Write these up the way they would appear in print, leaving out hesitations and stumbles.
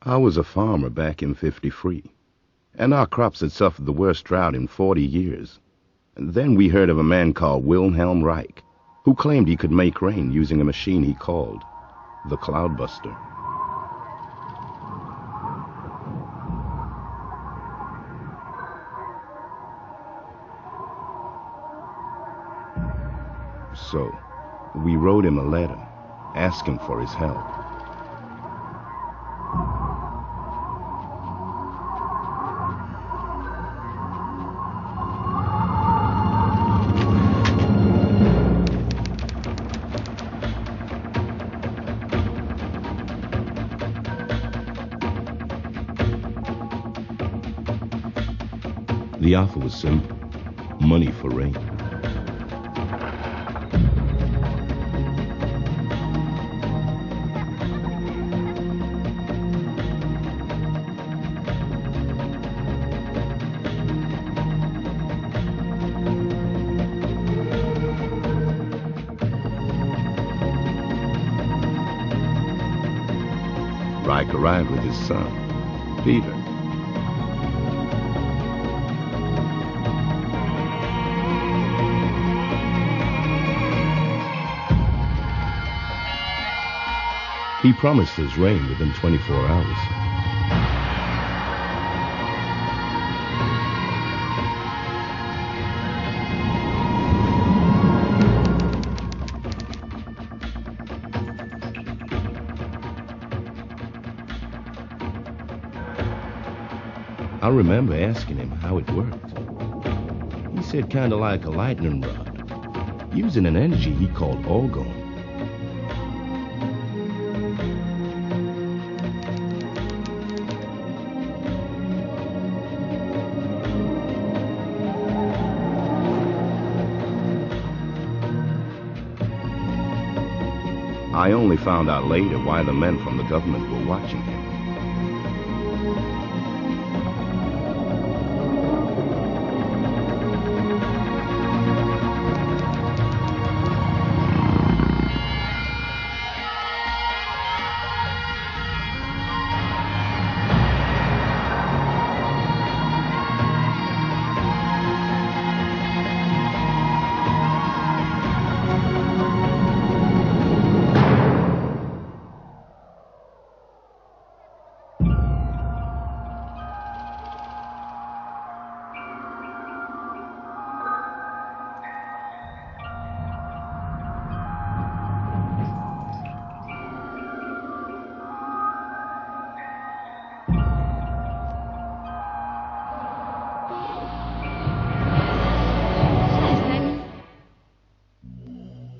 I was a farmer back in '53, and our crops had suffered the worst drought in 40 years. Then we heard of a man called Wilhelm Reich, who claimed he could make rain using a machine he called the Cloudbuster. So, we wrote him a letter, asking for his help. The offer was simple: money for rain. Reich arrived with his son, Peter. He promised us rain within 24 hours. I remember asking him how it worked. He said kinda like a lightning rod, using an energy he called orgone. I only found out later why the men from the government were watching him.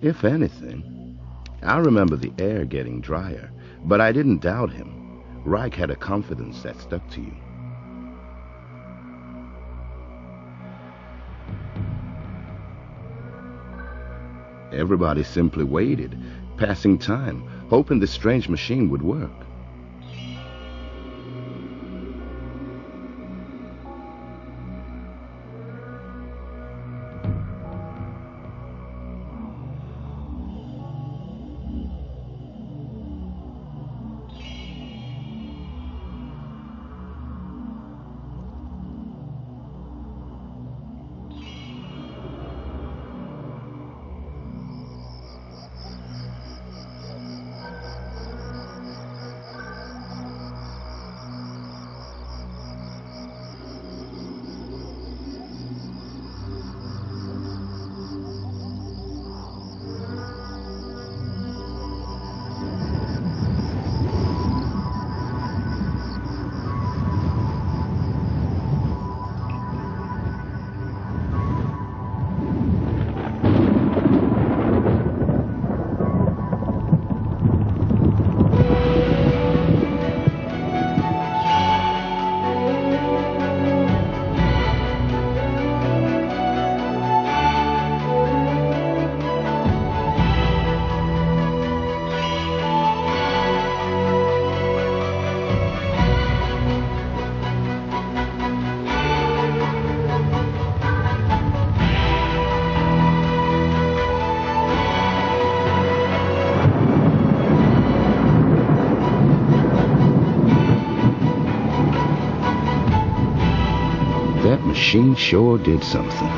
If anything, I remember the air getting drier, but I didn't doubt him. Reich had a confidence that stuck to you. Everybody simply waited, passing time, hoping the strange machine would work. machine sure did something.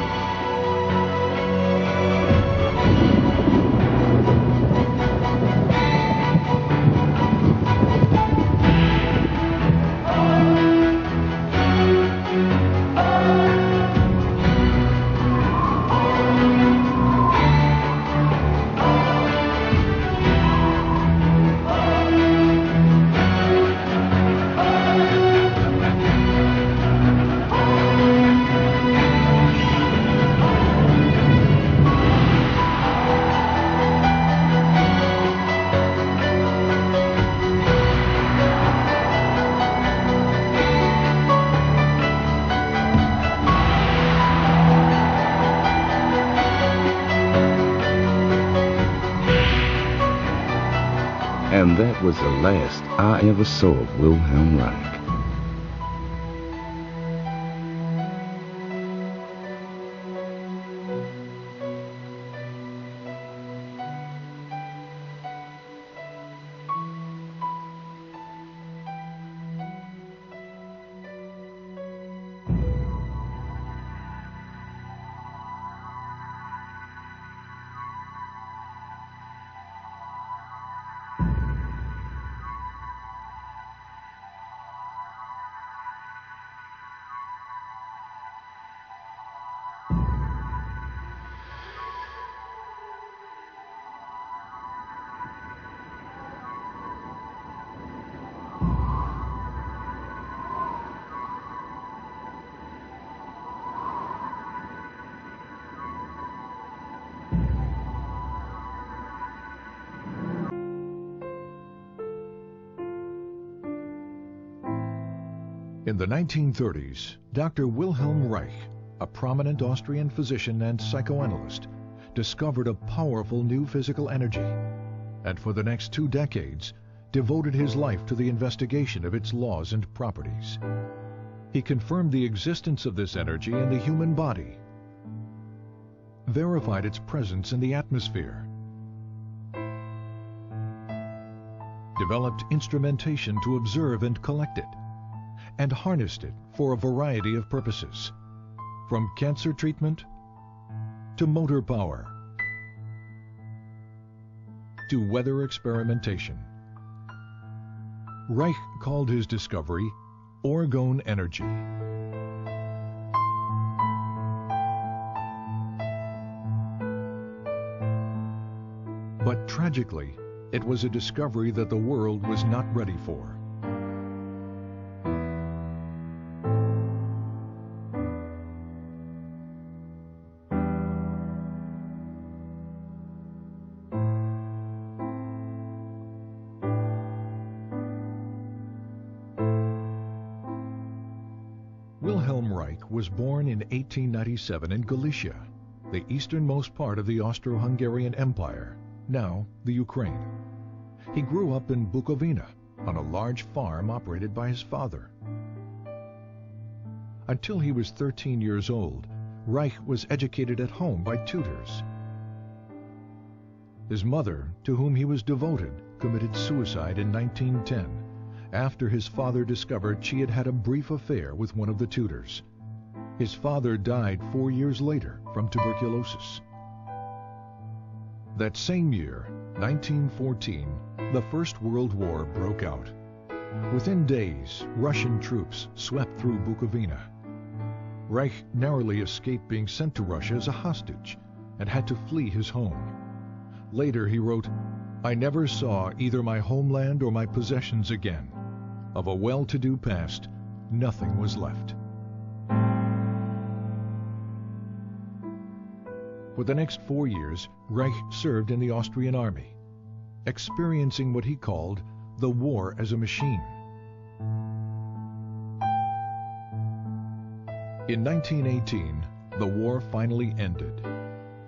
And that was the last I ever saw of Wilhelm Reich. In the 1930s, Dr. Wilhelm Reich, a prominent Austrian physician and psychoanalyst, discovered a powerful new physical energy, and for the next 2 decades, devoted his life to the investigation of its laws and properties. He confirmed the existence of this energy in the human body, verified its presence in the atmosphere, developed instrumentation to observe and collect it, and harnessed it for a variety of purposes, from cancer treatment to motor power to weather experimentation. Reich called his discovery Orgone energy. But tragically, it was a discovery that the world was not ready for. Wilhelm Reich was born in 1897 in Galicia, the easternmost part of the Austro-Hungarian Empire, now the Ukraine. He grew up in Bukovina, on a large farm operated by his father. Until he was 13 years old, Reich was educated at home by tutors. His mother, to whom he was devoted, committed suicide in 1910, after his father discovered she had had a brief affair with one of the tutors. His father died 4 years later from tuberculosis. That same year, 1914, the First World War broke out. Within days, Russian troops swept through Bukovina. Reich narrowly escaped being sent to Russia as a hostage and had to flee his home. Later he wrote, "I never saw either my homeland or my possessions again. Of a well-to-do past, nothing was left." For the next 4 years, Reich served in the Austrian army, experiencing what he called the war as a machine. In 1918, the war finally ended.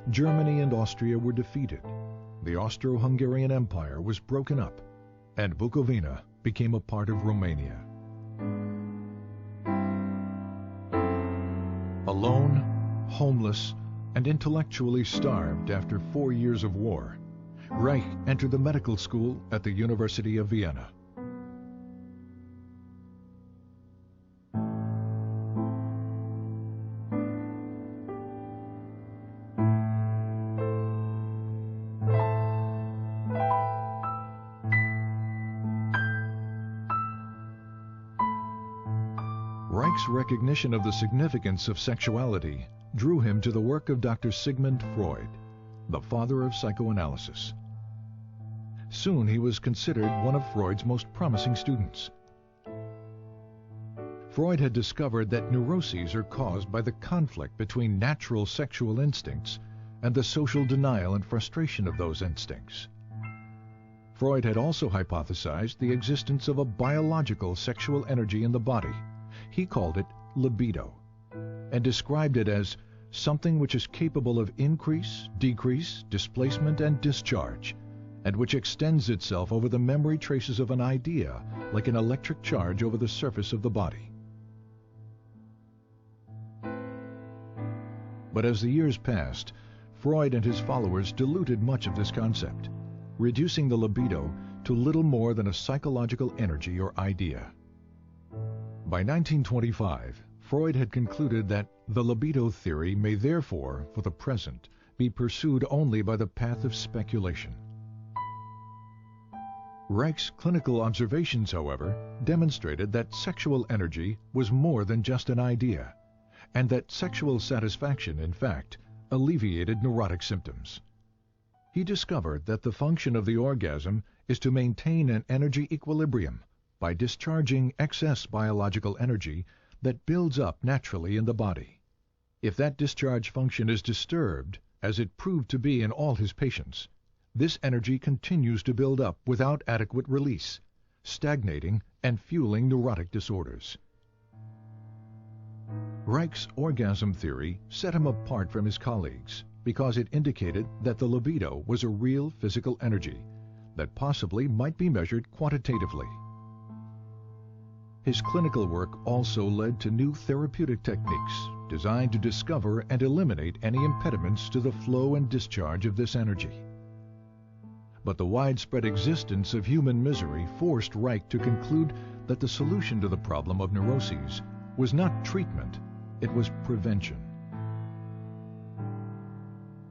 Germany and Austria were defeated. The Austro-Hungarian Empire was broken up, and Bukovina became a part of Romania. Alone, homeless, and intellectually starved after 4 years of war, Reich entered the medical school at the University of Vienna. Reich's recognition of the significance of sexuality drew him to the work of Dr. Sigmund Freud, the father of psychoanalysis. Soon he was considered one of Freud's most promising students. Freud had discovered that neuroses are caused by the conflict between natural sexual instincts and the social denial and frustration of those instincts. Freud had also hypothesized the existence of a biological sexual energy in the body. He called it libido, and described it as something which is capable of increase, decrease, displacement, and discharge, and which extends itself over the memory traces of an idea like an electric charge over the surface of the body. But as the years passed, Freud and his followers diluted much of this concept, reducing the libido to little more than a psychological energy or idea. By 1925, Freud had concluded that the libido theory may therefore, for the present, be pursued only by the path of speculation. Reich's clinical observations, however, demonstrated that sexual energy was more than just an idea, and that sexual satisfaction, in fact, alleviated neurotic symptoms. He discovered that the function of the orgasm is to maintain an energy equilibrium by discharging excess biological energy that builds up naturally in the body. If that discharge function is disturbed, as it proved to be in all his patients, this energy continues to build up without adequate release, stagnating and fueling neurotic disorders. Reich's orgasm theory set him apart from his colleagues because it indicated that the libido was a real physical energy that possibly might be measured quantitatively. His clinical work also led to new therapeutic techniques designed to discover and eliminate any impediments to the flow and discharge of this energy. But the widespread existence of human misery forced Reich to conclude that the solution to the problem of neuroses was not treatment, it was prevention.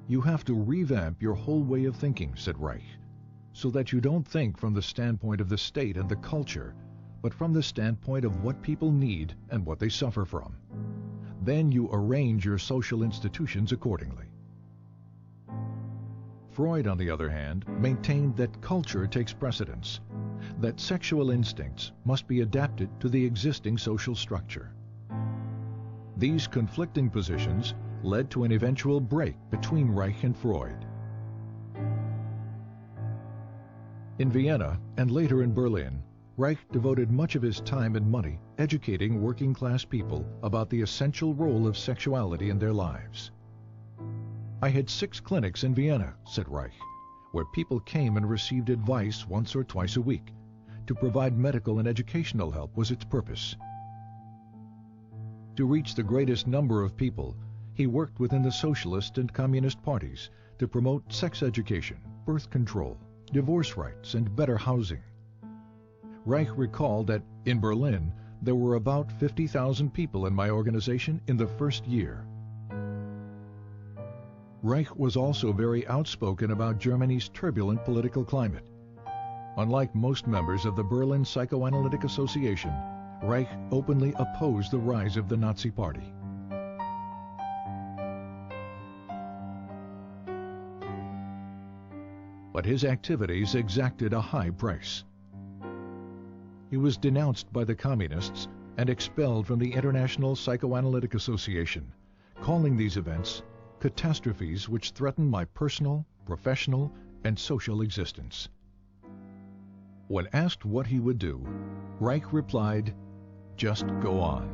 You have to revamp your whole way of thinking, said Reich, so that you don't think from the standpoint of the state and the culture, but from the standpoint of what people need and what they suffer from. Then you arrange your social institutions accordingly. Freud, on the other hand, maintained that culture takes precedence, that sexual instincts must be adapted to the existing social structure. These conflicting positions led to an eventual break between Reich and Freud. In Vienna and later in Berlin, Reich devoted much of his time and money educating working-class people about the essential role of sexuality in their lives. I had 6 clinics in Vienna, said Reich, where people came and received advice once or twice a week. To provide medical and educational help was its purpose. To reach the greatest number of people, he worked within the socialist and communist parties to promote sex education, birth control, divorce rights, and better housing. Reich recalled that in Berlin there were about 50,000 people in my organization in the first year. Reich was also very outspoken about Germany's turbulent political climate. Unlike most members of the Berlin Psychoanalytic Association, Reich openly opposed the rise of the Nazi Party. But his activities exacted a high price. He was denounced by the communists and expelled from the International Psychoanalytic Association, calling these events catastrophes which threaten my personal, professional, and social existence. When asked what he would do, Reich replied, "Just go on."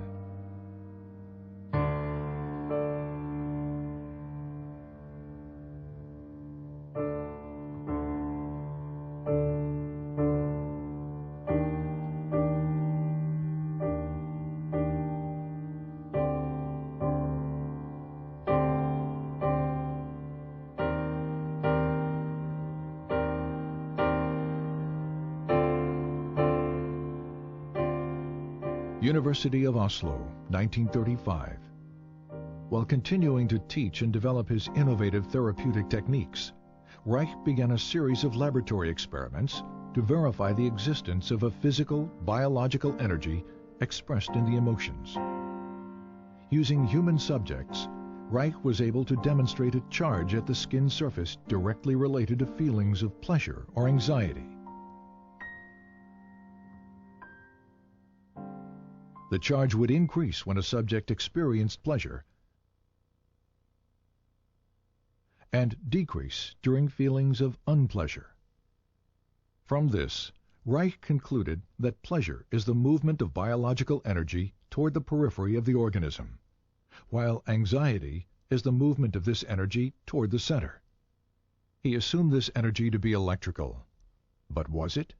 University of Oslo, 1935. While continuing to teach and develop his innovative therapeutic techniques, Reich began a series of laboratory experiments to verify the existence of a physical, biological energy expressed in the emotions. Using human subjects, Reich was able to demonstrate a charge at the skin surface directly related to feelings of pleasure or anxiety. The charge would increase when a subject experienced pleasure and decrease during feelings of unpleasure. From this, Reich concluded that pleasure is the movement of biological energy toward the periphery of the organism, while anxiety is the movement of this energy toward the center. He assumed this energy to be electrical. But was it?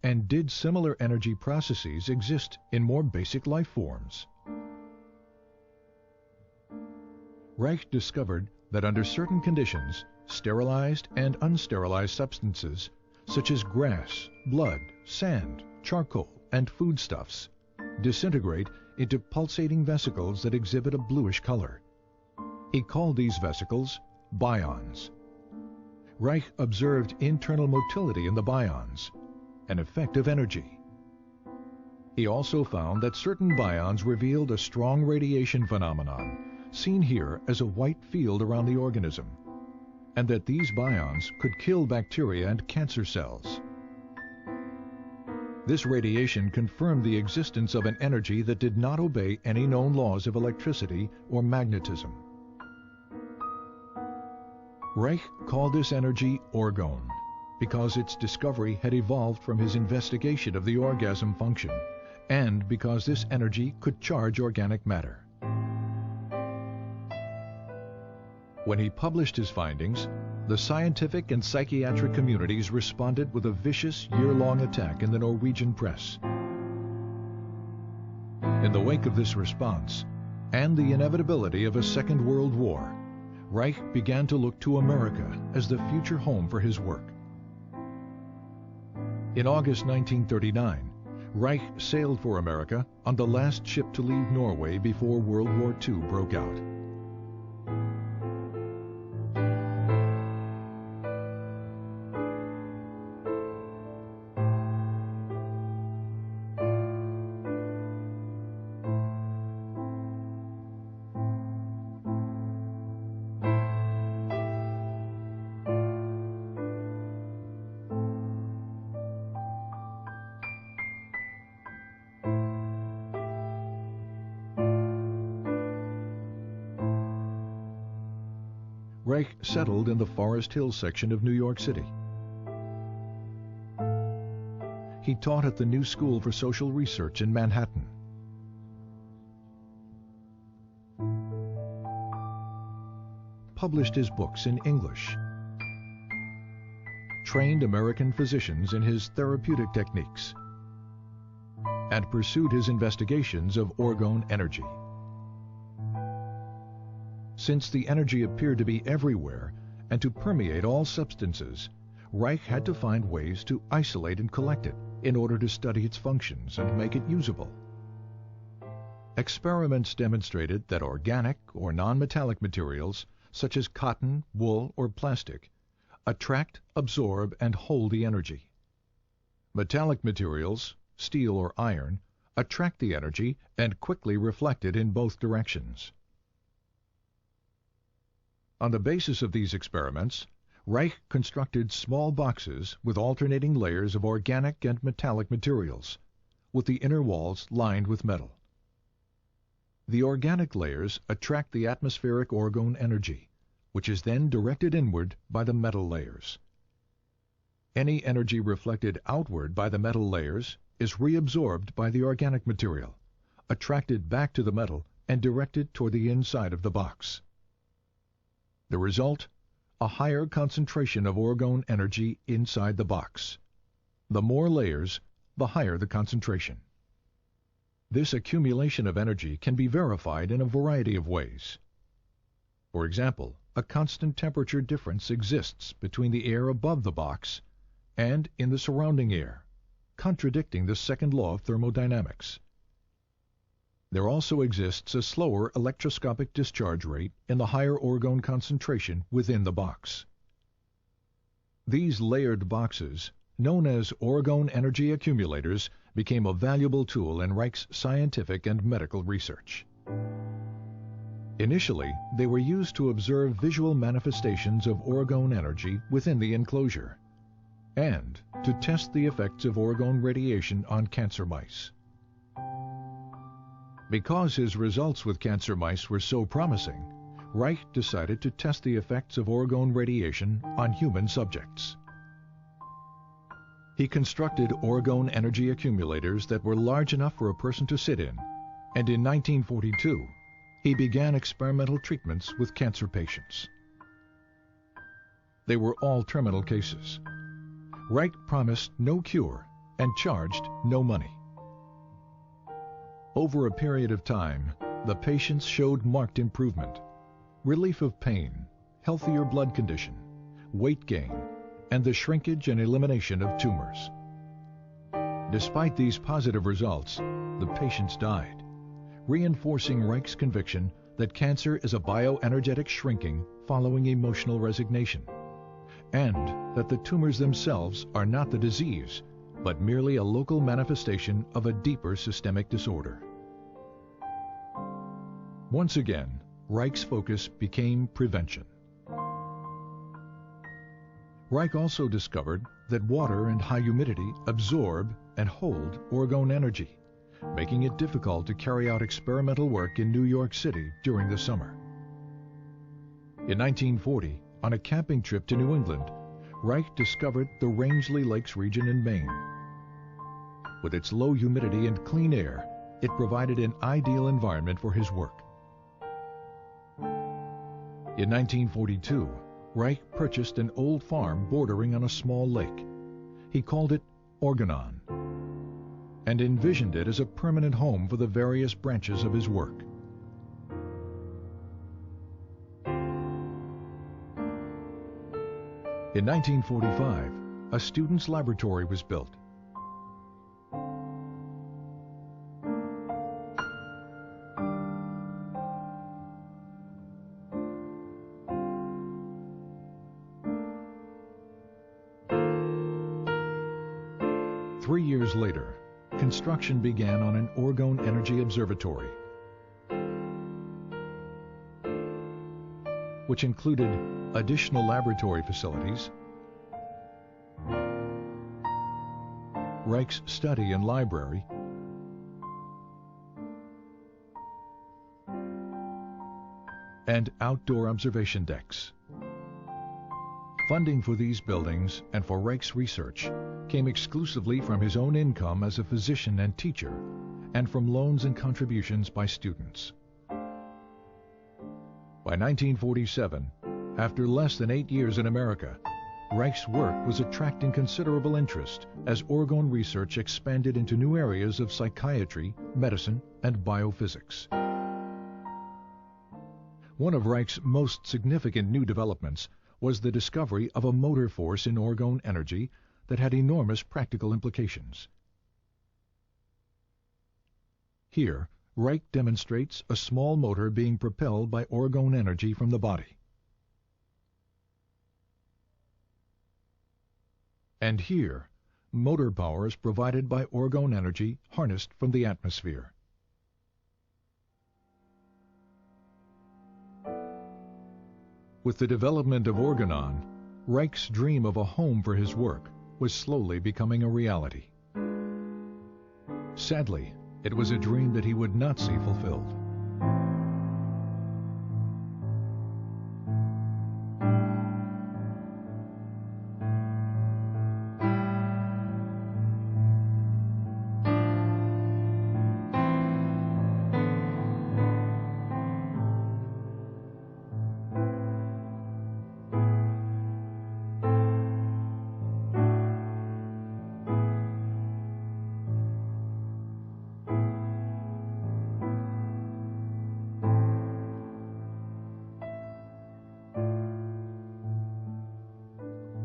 And did similar energy processes exist in more basic life forms? Reich discovered that under certain conditions, sterilized and unsterilized substances such as grass, blood, sand, charcoal, and foodstuffs disintegrate into pulsating vesicles that exhibit a bluish color. He called these vesicles bions. Reich observed internal motility in the bions, an effect of energy. He also found that certain bions revealed a strong radiation phenomenon, seen here as a white field around the organism, and that these bions could kill bacteria and cancer cells. This radiation confirmed the existence of an energy that did not obey any known laws of electricity or magnetism. Reich called this energy orgone because its discovery had evolved from his investigation of the orgasm function, and because this energy could charge organic matter. When he published his findings, the scientific and psychiatric communities responded with a vicious year-long attack in the Norwegian press. In the wake of this response, and the inevitability of a Second World War, Reich began to look to America as the future home for his work. In August 1939, Reich sailed for America on the last ship to leave Norway before World War II broke out. Reich settled in the Forest Hill section of New York City. He taught at the New School for Social Research in Manhattan. Published his books in English. Trained American physicians in his therapeutic techniques. And pursued his investigations of orgone energy. Since the energy appeared to be everywhere and to permeate all substances, Reich had to find ways to isolate and collect it in order to study its functions and make it usable. Experiments demonstrated that organic or non-metallic materials, such as cotton, wool, or plastic, attract, absorb, and hold the energy. Metallic materials, steel or iron, attract the energy and quickly reflect it in both directions. On the basis of these experiments, Reich constructed small boxes with alternating layers of organic and metallic materials, with the inner walls lined with metal. The organic layers attract the atmospheric orgone energy, which is then directed inward by the metal layers. Any energy reflected outward by the metal layers is reabsorbed by the organic material, attracted back to the metal, and directed toward the inside of the box. The result? A higher concentration of orgone energy inside the box. The more layers, the higher the concentration. This accumulation of energy can be verified in a variety of ways. For example, a constant temperature difference exists between the air above the box and in the surrounding air, contradicting the second law of thermodynamics. There also exists a slower electroscopic discharge rate in the higher orgone concentration within the box. These layered boxes, known as orgone energy accumulators, became a valuable tool in Reich's scientific and medical research. Initially, they were used to observe visual manifestations of orgone energy within the enclosure and to test the effects of orgone radiation on cancer mice. Because his results with cancer mice were so promising, Reich decided to test the effects of orgone radiation on human subjects. He constructed orgone energy accumulators that were large enough for a person to sit in, and in 1942, he began experimental treatments with cancer patients. They were all terminal cases. Reich promised no cure and charged no money. Over a period of time, the patients showed marked improvement, relief of pain, healthier blood condition, weight gain, and the shrinkage and elimination of tumors. Despite these positive results, the patients died, reinforcing Reich's conviction that cancer is a bioenergetic shrinking following emotional resignation, and that the tumors themselves are not the disease, but merely a local manifestation of a deeper systemic disorder. Once again, Reich's focus became prevention. Reich also discovered that water and high humidity absorb and hold orgone energy, making it difficult to carry out experimental work in New York City during the summer. In 1940, on a camping trip to New England, Reich discovered the Rangeley Lakes region in Maine. With its low humidity and clean air, it provided an ideal environment for his work. In 1942, Reich purchased an old farm bordering on a small lake. He called it Orgone and envisioned it as a permanent home for the various branches of his work. In 1945, a student's laboratory was built. Three years later, construction began on an orgone energy observatory, which included additional laboratory facilities, Reich's study and library, and outdoor observation decks. Funding for these buildings and for Reich's research came exclusively from his own income as a physician and teacher, and from loans and contributions by students. By 1947, after less than 8 years in America, Reich's work was attracting considerable interest as orgone research expanded into new areas of psychiatry, medicine, and biophysics. One of Reich's most significant new developments was the discovery of a motor force in orgone energy that had enormous practical implications. Here, Reich demonstrates a small motor being propelled by orgone energy from the body. And here, motor power is provided by orgone energy harnessed from the atmosphere. With the development of Orgone, Reich's dream of a home for his work was slowly becoming a reality. Sadly, it was a dream that he would not see fulfilled.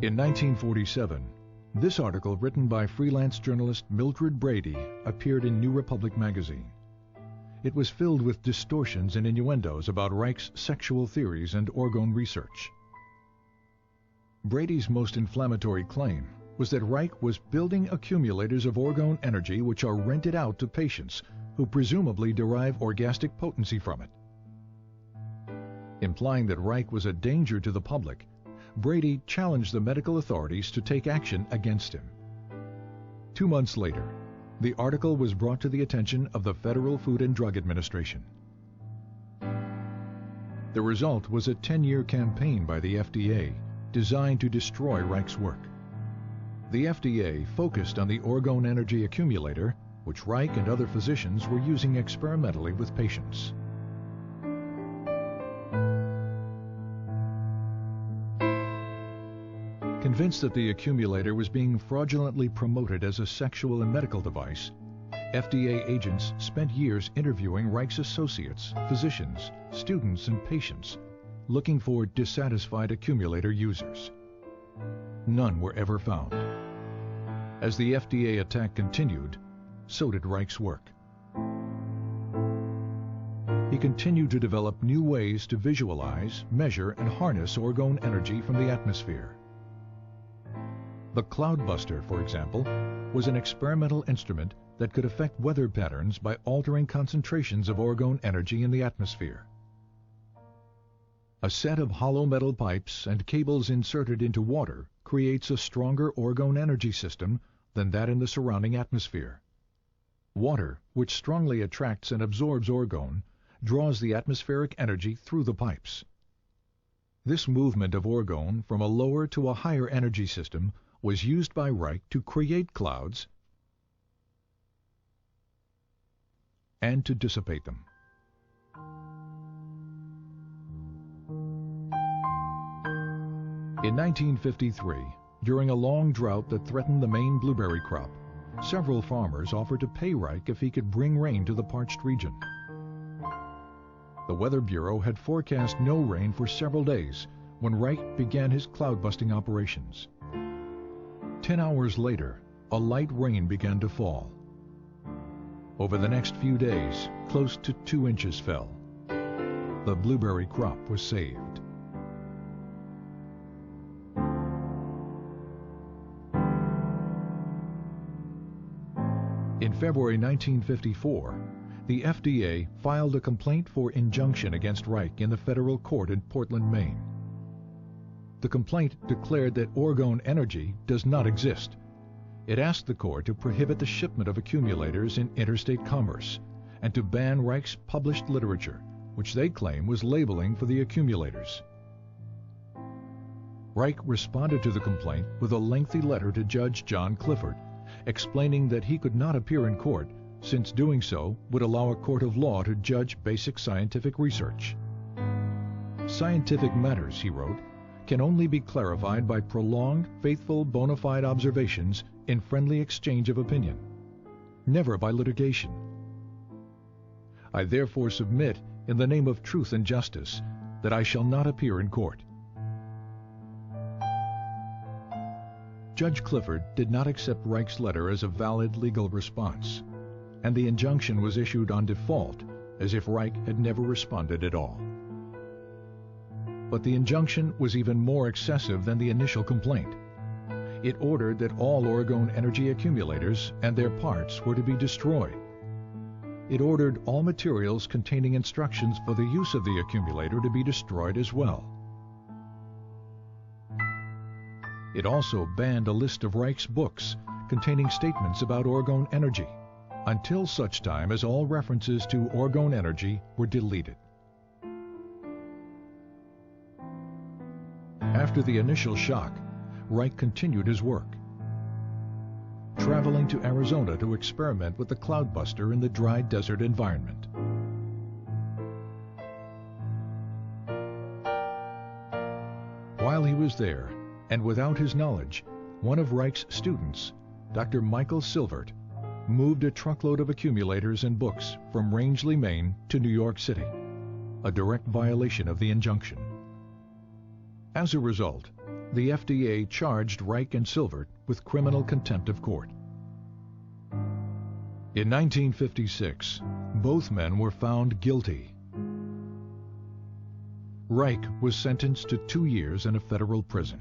In 1947, this article, written by freelance journalist Mildred Brady, appeared in New Republic magazine. It was filled with distortions and innuendos about Reich's sexual theories and orgone research. Brady's most inflammatory claim was that Reich was building accumulators of orgone energy which are rented out to patients who presumably derive orgastic potency from it. Implying that Reich was a danger to the public, Brady challenged the medical authorities to take action against him. 2 months later, the article was brought to the attention of the Federal Food and Drug Administration. The result was a 10-year campaign by the FDA designed to destroy Reich's work. The FDA focused on the Orgone energy accumulator, which Reich and other physicians were using experimentally with patients. Convinced that the accumulator was being fraudulently promoted as a sexual and medical device, FDA agents spent years interviewing Reich's associates, physicians, students, and patients, looking for dissatisfied accumulator users. None were ever found. As the FDA attack continued, so did Reich's work. He continued to develop new ways to visualize, measure, and harness orgone energy from the atmosphere. The Cloudbuster, for example, was an experimental instrument that could affect weather patterns by altering concentrations of orgone energy in the atmosphere. A set of hollow metal pipes and cables inserted into water creates a stronger orgone energy system than that in the surrounding atmosphere. Water, which strongly attracts and absorbs orgone, draws the atmospheric energy through the pipes. This movement of orgone from a lower to a higher energy system was used by Reich to create clouds and to dissipate them. In 1953, during a long drought that threatened the Maine blueberry crop, several farmers offered to pay Reich if he could bring rain to the parched region. The Weather Bureau had forecast no rain for several days when Reich began his cloud-busting operations. 10 hours later, a light rain began to fall. Over the next few days, close to 2 inches fell. The blueberry crop was saved. In February 1954, the FDA filed a complaint for injunction against Reich in the federal court in Portland, Maine. The complaint declared that orgone energy does not exist. It asked the court to prohibit the shipment of accumulators in interstate commerce and to ban Reich's published literature, which they claim was labeling for the accumulators. Reich responded to the complaint with a lengthy letter to Judge John Clifford, explaining that he could not appear in court since doing so would allow a court of law to judge basic scientific research. Scientific matters, he wrote, can only be clarified by prolonged, faithful, bona fide observations in friendly exchange of opinion, never by litigation. I therefore submit, in the name of truth and justice, that I shall not appear in court. Judge Clifford did not accept Reich's letter as a valid legal response, and the injunction was issued on default, as if Reich had never responded at all. But the injunction was even more excessive than the initial complaint. It ordered that all orgone energy accumulators and their parts were to be destroyed. It ordered all materials containing instructions for the use of the accumulator to be destroyed as well. It also banned a list of Reich's books containing statements about orgone energy, until such time as all references to orgone energy were deleted. After the initial shock, Reich continued his work, traveling to Arizona to experiment with the Cloudbuster in the dry desert environment. While he was there, and without his knowledge, one of Reich's students, Dr. Michael Silvert, moved a truckload of accumulators and books from Rangeley, Maine to New York City, a direct violation of the injunction. As a result, the FDA charged Reich and Silvert with criminal contempt of court. In 1956, both men were found guilty. Reich was sentenced to 2 years in a federal prison.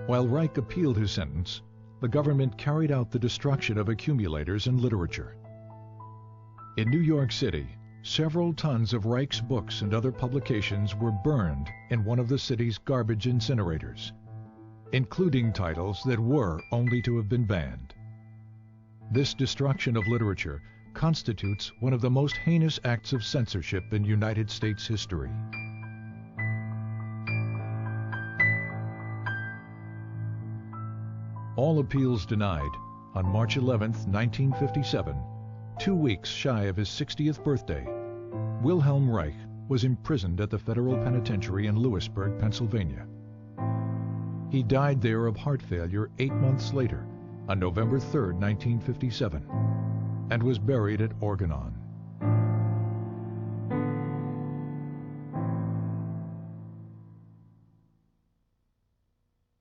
While Reich appealed his sentence, the government carried out the destruction of accumulators and literature. In New York City, several tons of Reich's books and other publications were burned in one of the city's garbage incinerators, including titles that were only to have been banned. This destruction of literature constitutes one of the most heinous acts of censorship in United States history. All appeals denied, on March 11, 1957, 2 weeks shy of his 60th birthday, Wilhelm Reich was imprisoned at the Federal Penitentiary in Lewisburg, Pennsylvania. He died there of heart failure 8 months later, on November 3, 1957, and was buried at Orgone.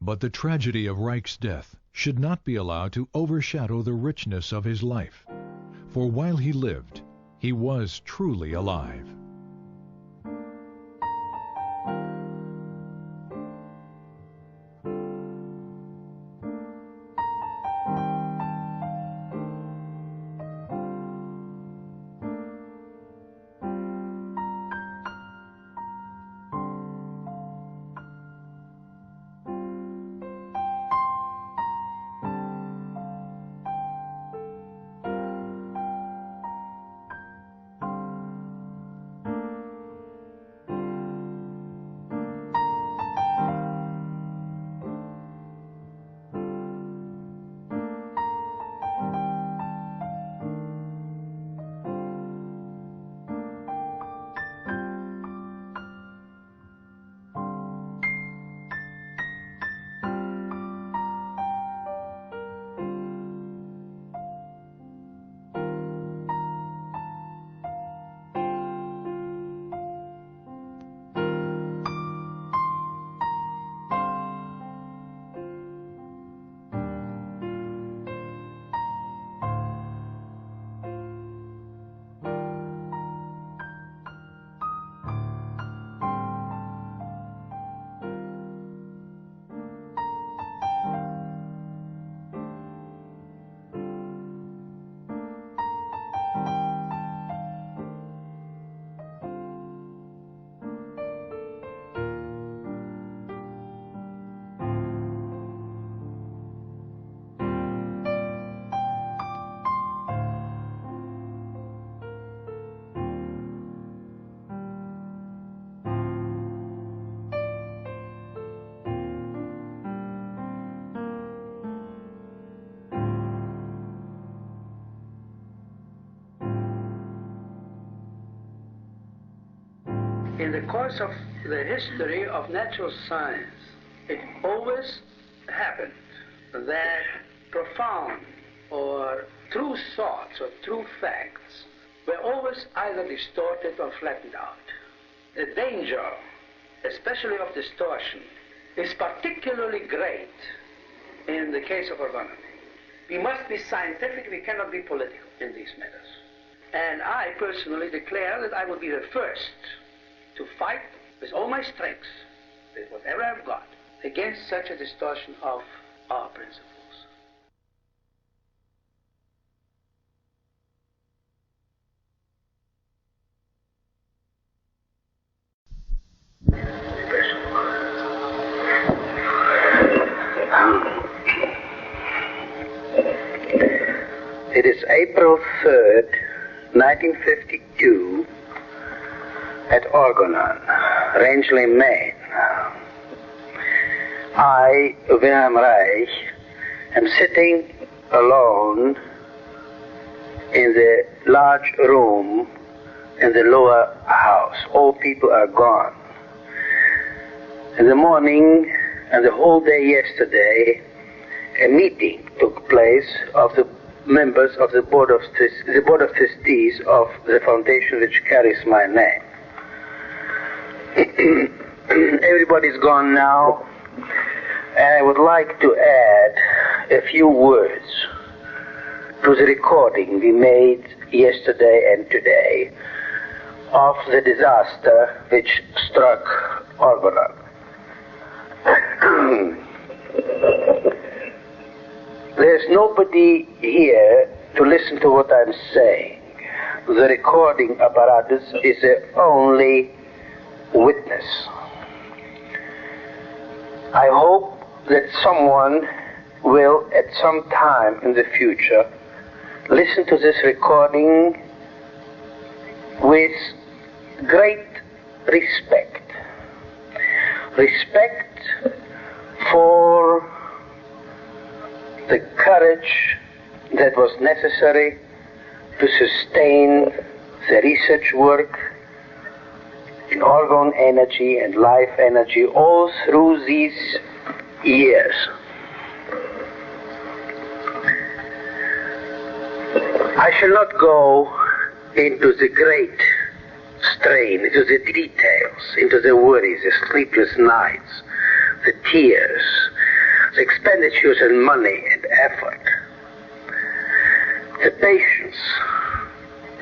But the tragedy of Reich's death should not be allowed to overshadow the richness of his life, for while he lived, he was truly alive. In the course of the history of natural science, it always happened that profound or true thoughts or true facts were always either distorted or flattened out. The danger, especially of distortion, is particularly great in the case of Orgone. We must be scientific, we cannot be political in these matters. And I personally declare that I will be the first to fight with all my strengths, with whatever I've got, against such a distortion of our principles. It is April 3rd, 1952, at Orgone, Rangeley, Maine. I, Wilhelm Reich, am sitting alone in the large room in the lower house. All people are gone. In the morning and the whole day yesterday, a meeting took place of the members of the board of trustees of the foundation which carries my name. Everybody's gone now, and I would like to add a few words to the recording we made yesterday and today of the disaster which struck Orgone. There's nobody here to listen to what I'm saying. The recording apparatus is the only witness. I hope that someone will, at some time in the future, listen to this recording with great respect. Respect for the courage that was necessary to sustain the research work in orgone energy and life energy all through these years. I shall not go into the great strain, into the details, into the worries, the sleepless nights, the tears, the expenditures in money and effort, the patience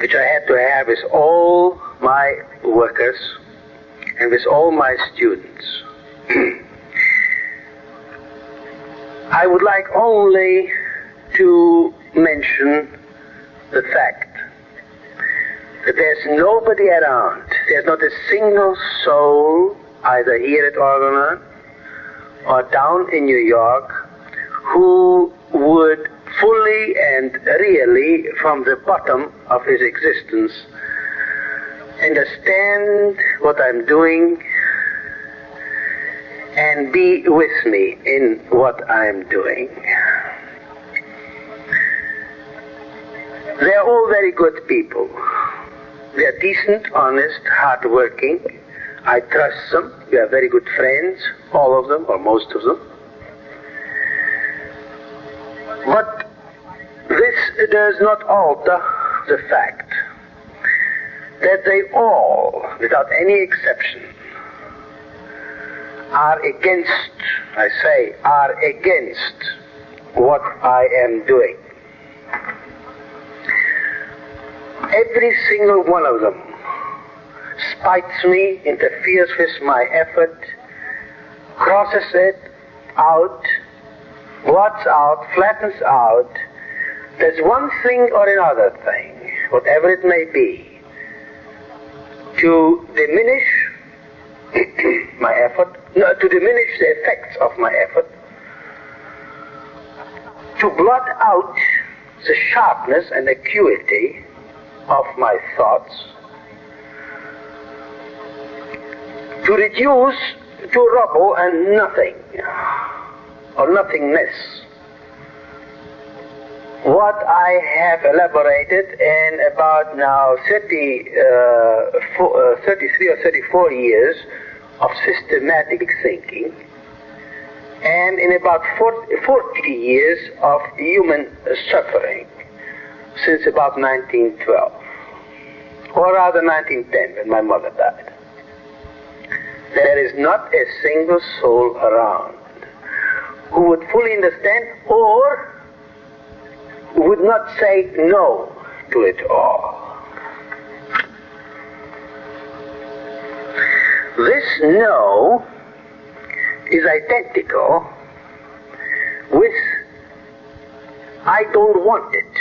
which I had to have with all my workers and with all my students. I would like only to mention the fact that there's nobody around, there's not a single soul, either here at Orgone or down in New York, who would fully and really, from the bottom of his existence, understand what I'm doing and be with me in what I'm doing. They're all very good people. They're decent, honest, hard-working. I trust them. We are very good friends, all of them, or most of them. But this does not alter the fact that they all, without any exception, are against, I say, are against what I am doing. Every single one of them spites me, interferes with my effort, crosses it out, blots out, flattens out. There's one thing or another thing, whatever it may be, to diminish my effort, no, to diminish the effects of my effort, to blot out the sharpness and acuity of my thoughts, to reduce to rubble and nothing, or nothingness, what I have elaborated in about now 33 or 34 years of systematic thinking, and in about 40 years of human suffering, since about 1912, or rather 1910, when my mother died. There is not a single soul around who would fully understand or would not say no to it all. This no is identical with I don't want it,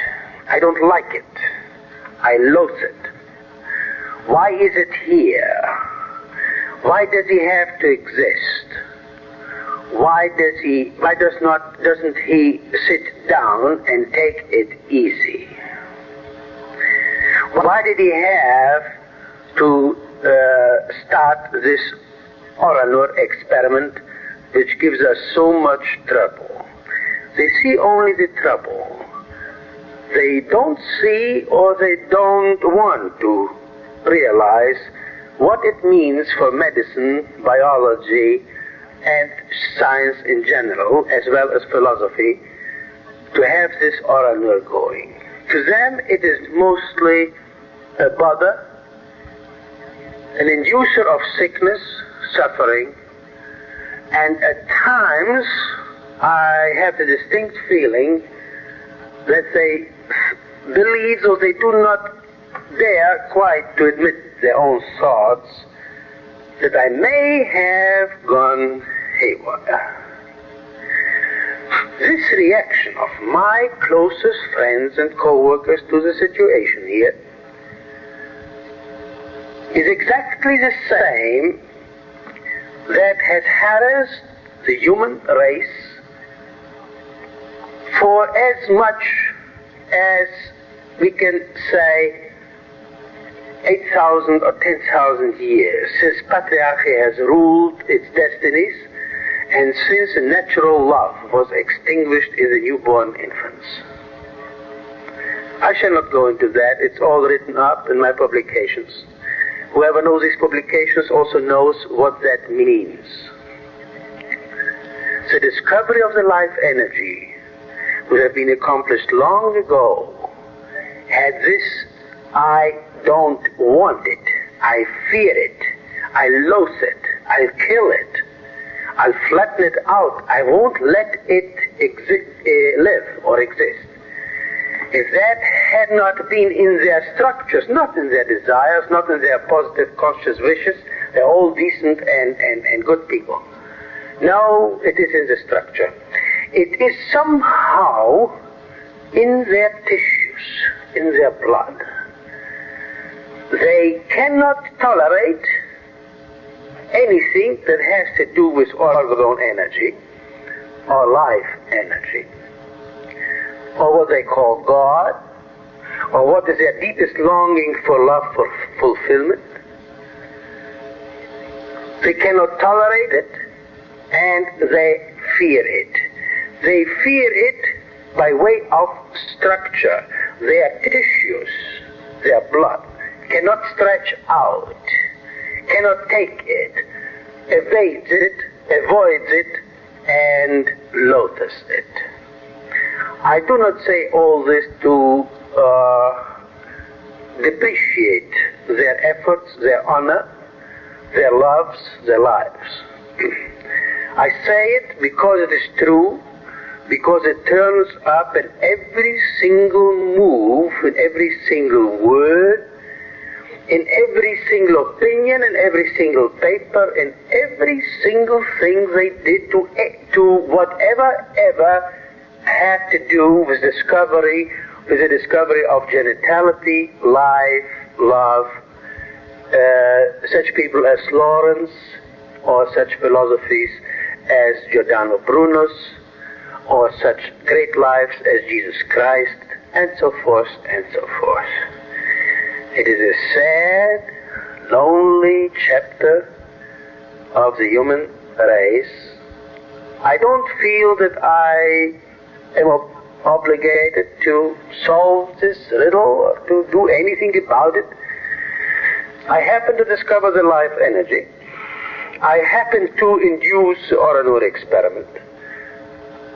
I don't like it, I loathe it. Why is it here? Why does he have to exist? Why doesn't he sit down and take it easy? Why did he have to start this Oranur experiment, which gives us so much trouble? They see only the trouble. They don't see, or they don't want to realize what it means for medicine, biology, and science in general, as well as philosophy, to have this Oranur going. To them it is mostly a bother, an inducer of sickness, suffering, and at times I have the distinct feeling that they believe, though they do not dare quite to admit their own thoughts, that I may have gone haywire. This this reaction of my closest friends and co-workers to the situation here is exactly the same that has harassed the human race for as much as we can say 8,000 or 10,000 years, since patriarchy has ruled its destinies and since natural love was extinguished in the newborn infants. I shall not go into that. It's all written up in my publications. Whoever knows these publications also knows what that means. The discovery of the life energy would have been accomplished long ago had this I don't want it, I fear it, I loathe it, I'll kill it, I'll flatten it out, I won't let it live or exist. If that had not been in their structures, not in their desires, not in their positive conscious wishes, they're all decent and good people. No, it is in the structure. It is somehow in their tissues, in their blood. They cannot tolerate anything that has to do with orgone energy or life energy, or what they call God, or what is their deepest longing for love, for fulfillment. They cannot tolerate it, and they fear it. They fear it by way of structure. Their tissues, their blood, cannot stretch out, cannot take it, evades it, avoids it, and loathes it. I do not say all this to depreciate their efforts, their honor, their loves, their lives. I say it because it is true, because it turns up in every single move, in every single word, in every single opinion, in every single paper, in every single thing they did to whatever ever had to do with the discovery of genitality, life, love. Such people as Lawrence, or such philosophies as Giordano Bruno's, or such great lives as Jesus Christ, and so forth and so forth. It is a sad, lonely chapter of the human race. I don't feel that I am obligated to solve this riddle or to do anything about it. I happen to discover the life energy. I happen to induce the Orgone experiment.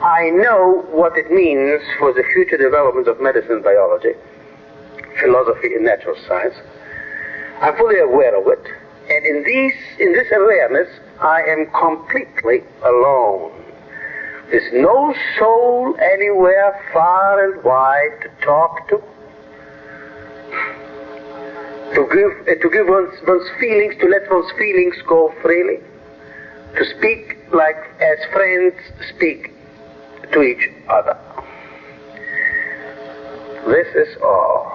I know what it means for the future development of medicine and biology, philosophy and natural science. I'm fully aware of it, and in this awareness, I am completely alone. There's no soul anywhere far and wide to talk to give one's feelings, to let one's feelings go freely, to speak like as friends speak to each other. This is all.